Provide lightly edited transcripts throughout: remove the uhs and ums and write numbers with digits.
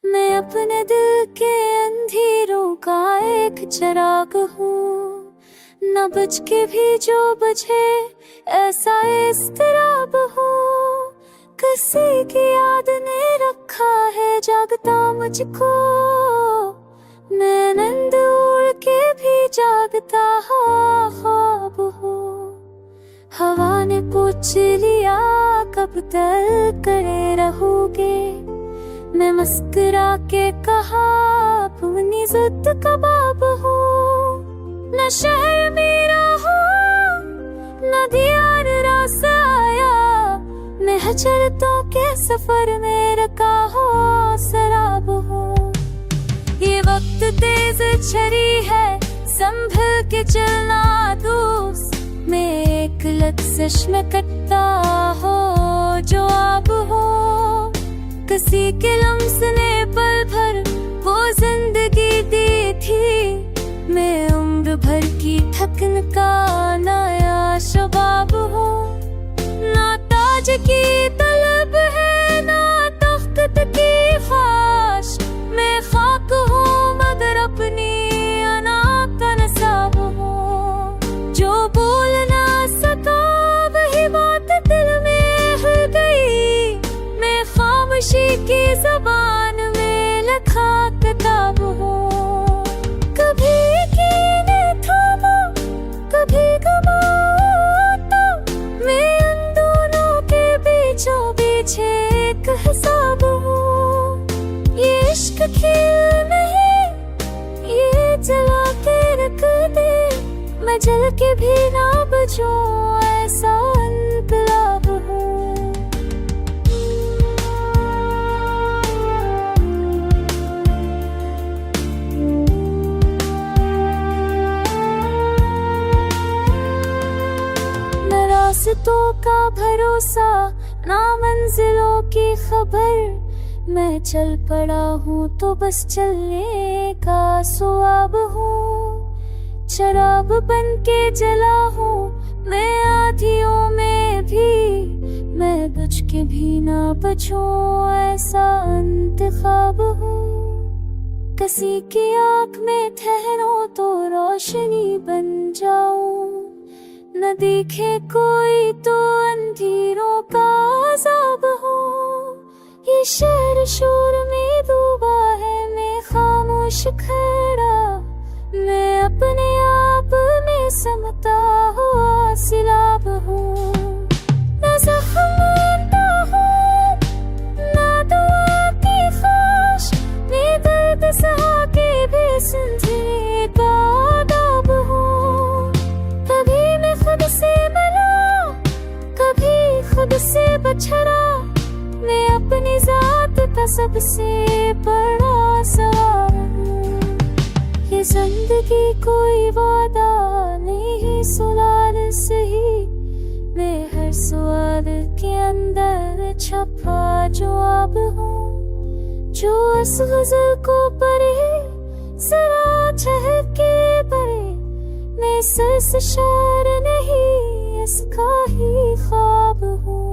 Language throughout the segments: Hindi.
मैं अपने दिल के अंधेरों का एक चिराग हूँ, न बुझ के भी जो बुझे ऐसा इज़्तिराब हूँ। किसी की याद ने रखा है जागता मुझको, मैं नींद उड़ के भी जागता ख्वाब हूँ। हवा ने पूछ लिया कब तक करे रहोगे, मैं मुस्कुरा के कहा अपनी जिद कबाब हूँ। न शहर मेरा हो न दीवार रास आया, मैं हजरतों के सफर में रखा हो सराब हूँ। ये वक्त तेज छरी है संभल के चलना दोस्त, मैं एक लफ्ज़ में कटता हो जो आप हो। किसी के लम्स ने पल भर वो जिंदगी दी थी, मैं उम्र भर की थकन का नया शबाब हूँ। ना ताज की तलब है ना तख्त की ख्वाहिश, मैं खाक हूँ मगर अपनी अना का नसाब हूँ। जो बोल ना सका वही बात दिल में हो गई, मैं खामोशी की ज़बान में लिखा किताब हूँ। कभी कीने थामा कभी गमाता, मैं उन दोनों के बीचों बीच एक हिसाब हूँ। ये इश्क खेल नहीं ये जला के रख दे, मैं जल के भी ना बचूं ऐसा इनकलाब हूँ। रास्तों का भरोसा ना मंजिलों की खबर, मैं चल पड़ा हूँ तो बस चलने का सुआब हूँ। शराब बन के जला हूँ मैं आधियों में भी, मैं बुझ के भी ना बचूं ऐसा इंतखाब हूँ। किसी की आँख में ठहरो तो रोशनी बन जाऊं, न देखे कोई तो अंधेरों का अज़ाब हूँ। ये शहर शोर में डूबा है मैं खामोश खड़ा, मैं अपने आप में समता हुआ सिलाब हूँ। न ज़ख्म हूँ न दुआ की ख्वाहिश, मैं दर्द सहा के भी समझने का आदाब हूँ। कभी मैं खुद से मिला कभी खुद से बछड़ा, मैं अपनी जात का सबसे बड़ा सवाल हूँ। ये जिंदगी कोई वादा नहीं सुलाल सही, मैं हर सवाल के अंदर छपा जवाब हूँ। जो इस गज़ल को पढ़े जरा ठहके पढ़े, मैं सिर्फ शायर नहीं इसका ही ख्वाब हूँ।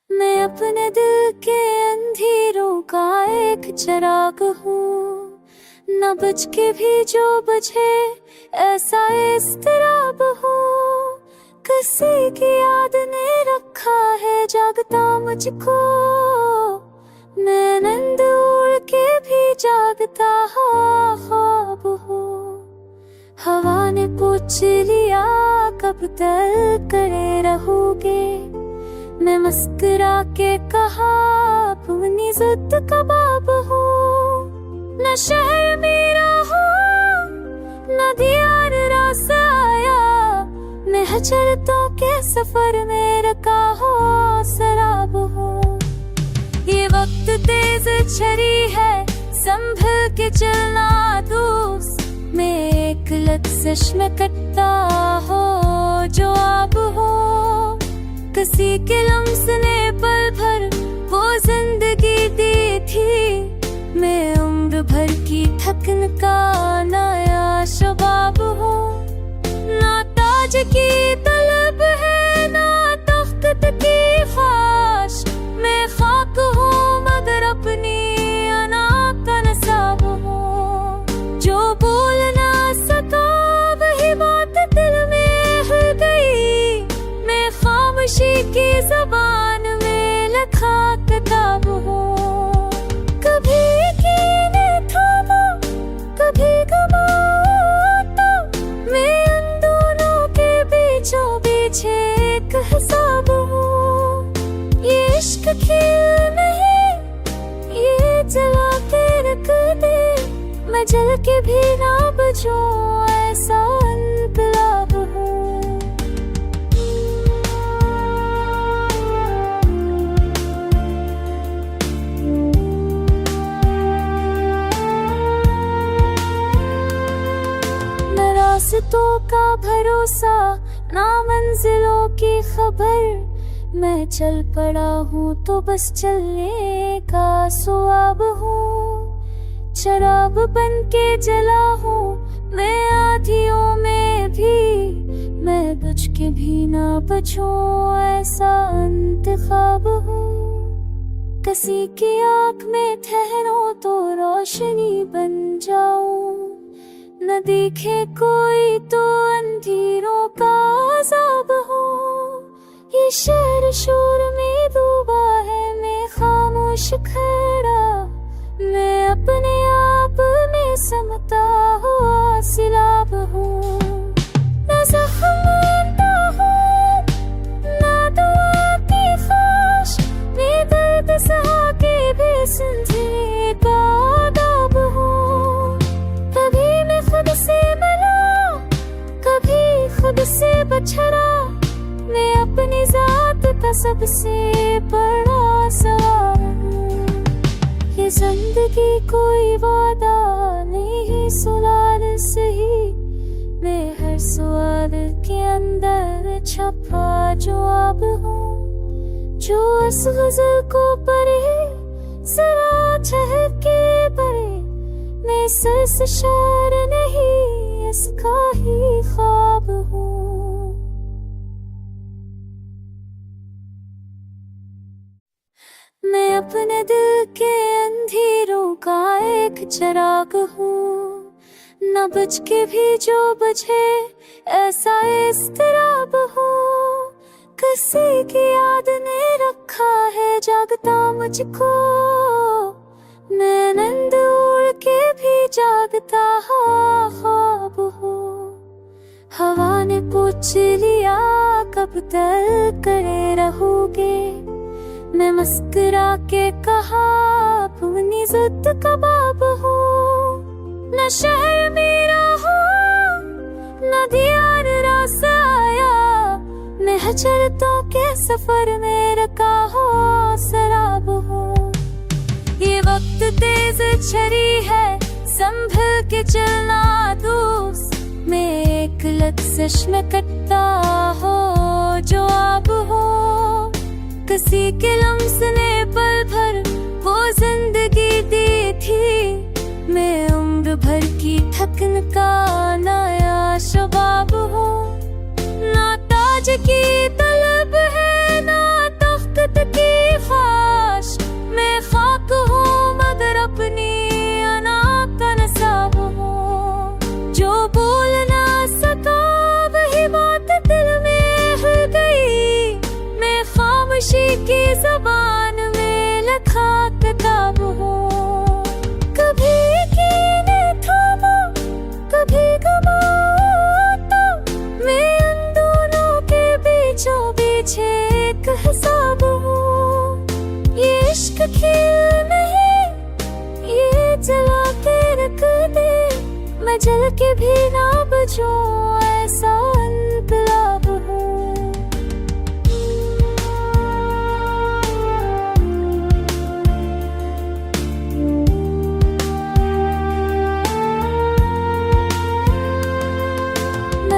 मैं अपने दिल के अंधेरों का एक चिराग हूँ, न बुझ के भी जो बुझे ऐसा इज़्तिराब हूँ। किसी की याद ने रखा है जागता मुझको, मैं नींद उड़ के भी जागता ख्वाब हूँ। हवा ने पूछ लिया कब तक करे रहोगे, मैं मुस्कुरा के कहा अपनी जिद कबाब हूँ। न शहर मेरा हो न दीवार रास आया, मैं हजरतों के सफर में रखा हो सराब हूँ। ये वक्त तेज छरी है संभल के चलना दोस्त, मैं एक लफ्ज़ में कटता हो जो आप हो। किसी के लम्स ने पल भर वो जिंदगी दी थी, मैं उम्र भर की थकन का नया शबाब हूँ। ना ताज की तलब है ना तख्त की की ज़बान में लिखा किताब हो। कभी कीने थामा, कभी गमाओ तो मैं उन दोनों के बीचों बीच एक हिसाब हूँ। ये इश्क खेल नहीं, ये जला के रख दे, मैं जल के भी ना बचूं, ऐसा इनकलाब हूँ। न रास्तों का भरोसा, ना मंजिलों की खबर, मैं चल पड़ा हूँ तो बस चलने का सुआब हूँ। शराब बन के जला हूँ मैं आधियों में भी, मैं बुझ के भी ना बचूं, ऐसा इंतखाब हूँ। किसी की आँख में ठहरो तो रोशनी बन जाऊं, न दिखे कोई तो अंधेरों का अज़ाब हूँ। ये शहर शोर में डूबा है, मैं खामोश खड़ा, मैं अपने आप में समता हुआ सिलाब हूँ। न ज़ख्म हूँ, न दुआ की ख्वाहिश, मैं दर्द सहा के भी समझने का आदाब हूँ। कभी मैं खुद से मिला, कभी खुद से बछड़ा, मैं अपनी जात का सबसे बड़ा सवाल हूँ। ये जिंदगी कोई वादा नहीं, सवाल सही, मैं हर सवाल के अंदर छपा जवाब हूँ। जो इस गज़ल को पढ़े जरा ठहर के पढ़े, मैं सिर्फ शायर नहीं, इसका ही ख्वाब हूँ। मैं अपने दिल के अंधेरों का एक चिराग हूँ, न बुझ के भी जो बुझे ऐसा इज़्तिराब हूँ। किसी की याद ने रखा है जागता मुझको, मैं नींद उड़ के भी जागता ख्वाब हूँ। हवा ने पूछ लिया कब तक करे रहोगे, मैं मुस्कुरा के कहा अपनी ज़िद कबाब हूँ। न शहर मेरा हो, न दियार रास आया, मैं हजरतों के सफर में रखा हो सराब हूँ। ये वक्त तेज छरी है, संभल के चलना दोस्त, मैं एक लफ्ज़ में कटता हो जो आप हो। किसी के लम्स ने पल भर वो जिंदगी दी थी, मैं उम्र भर की थकन का नया शबाब हूँ। ना ताज की तलब है, ना तख्त की ख्वाहिश, मैं खाक हूँ मगर अपनी अना का नसाब हूँ। जो बोल ना सका वही बात दिल में हिल गई, मैं खामोशी की ज़बान में लिखा किताब हूँ। कभी कीने थामा, कभी गमाओ तो मैं उन दोनों के बीचों बीच एक हिसाब हूँ। ये इश्क खेल नहीं, ये जला के रख दे, मैं जल के भी ना बचूं, ऐसा इनकलाब हूँ।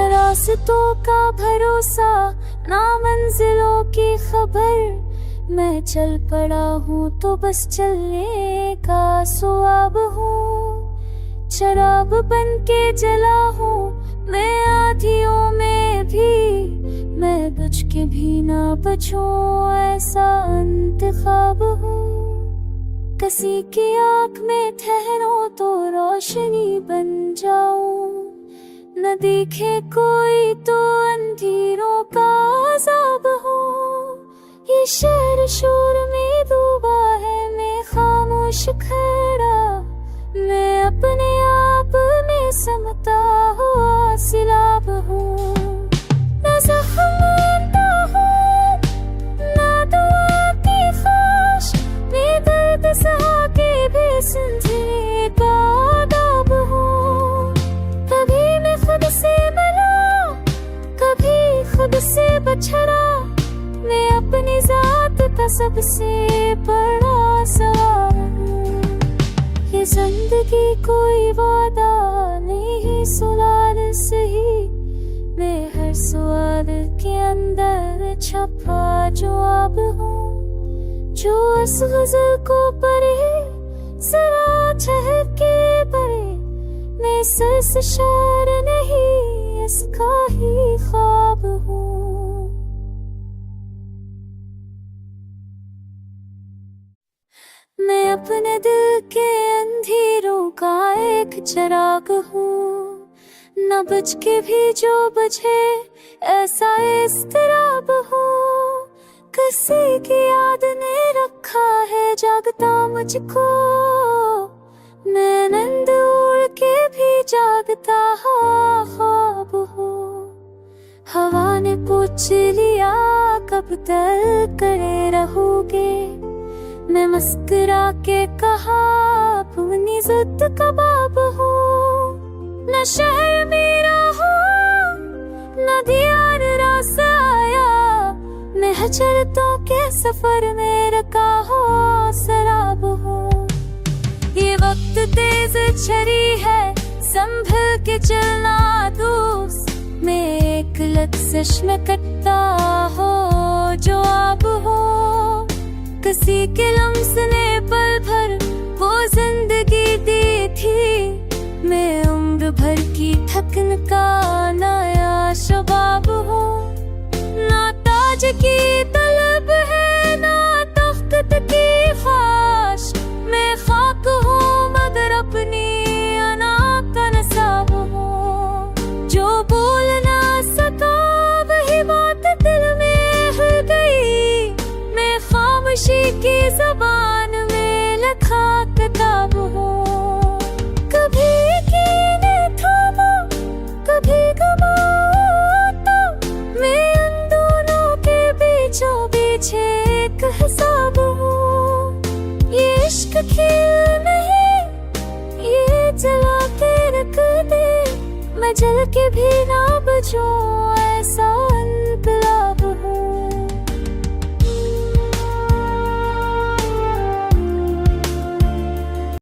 रास्तों का भरोसा, ना मंजिलों की खबर, मैं चल पड़ा हूँ तो बस चलने का सुआब हूँ। शराब बन के जला हूँ मैं आधियों में भी, मैं बुझ के भी ना बचूं, ऐसा इंतखाब हूँ। किसी की आँख में ठहरो तो रोशनी बन जाऊं, न दिखे कोई तो अंधेरों का अज़ाब हूँ। ये शहर शोर में डूबा है, मैं खामोश खड़ा, मैं अपने आप में समता हुआ सिलाब हूँ। ना ज़ख्म हूँ, ना दुआ की ख्वाहिश, मैं दर्द सहा के भी समझने का आदाब हूँ। कभी मैं खुद से मिला, कभी खुद से बछड़ा, मैं अपनी जात का सबसे बड़ा सवाल हूँ। ये जिंदगी कोई वादा नहीं, सवाल सही, मैं हर सवाल के अंदर छपा जवाब हूँ। जो इस गज़ल को पढ़े जरा ठहर के पढ़े, मैं सिर्फ शायर नहीं, इसका ही ख्वाब हूँ। मैं अपने दिल के अंधेरों का एक चिराग हूँ, न बुझ के भी जो बुझे ऐसा इज़्तिराब हूँ। किसी की याद ने रखा है जागता मुझको, मैं नींद उड़ के भी जागता ख्वाब हूँ। हवा ने पूछ लिया कब तक करे रहोगे, मैं मुस्कुरा के कहा अपनी जिद का बाब हूँ। न शहर मेरा हो, न दियार रास आया, मैं हजरतों के सफर में रखा हो सराब हूँ। ये वक्त तेज छरी है, संभल के चलना दोस्त, मैं एक लफ्ज़ में कटता हो जो आप हो। किसी के लम्स ने पल भर वो जिंदगी दी थी, मैं उम्र भर की थकन का नया शबाब हूँ। ना ताज की तलब है, ना तख्त की ख्वाहिश, मैं खाक हूँ मगर अपनी अना का नसाब हूँ। जो बोल ना सका वही बात दिल में हो गई, मैं खामोशी की ज़बान में लिखा किताब हूँ। कभी कीने थामा, कभी गमाता, मैं उन दोनों के बीचों बीच एक हिसाब हूँ। ये इश्क खेल नहीं, ये जला के रख दे, मैं जल के भी ना बचूं, ऐसा इनकलाब हूँ।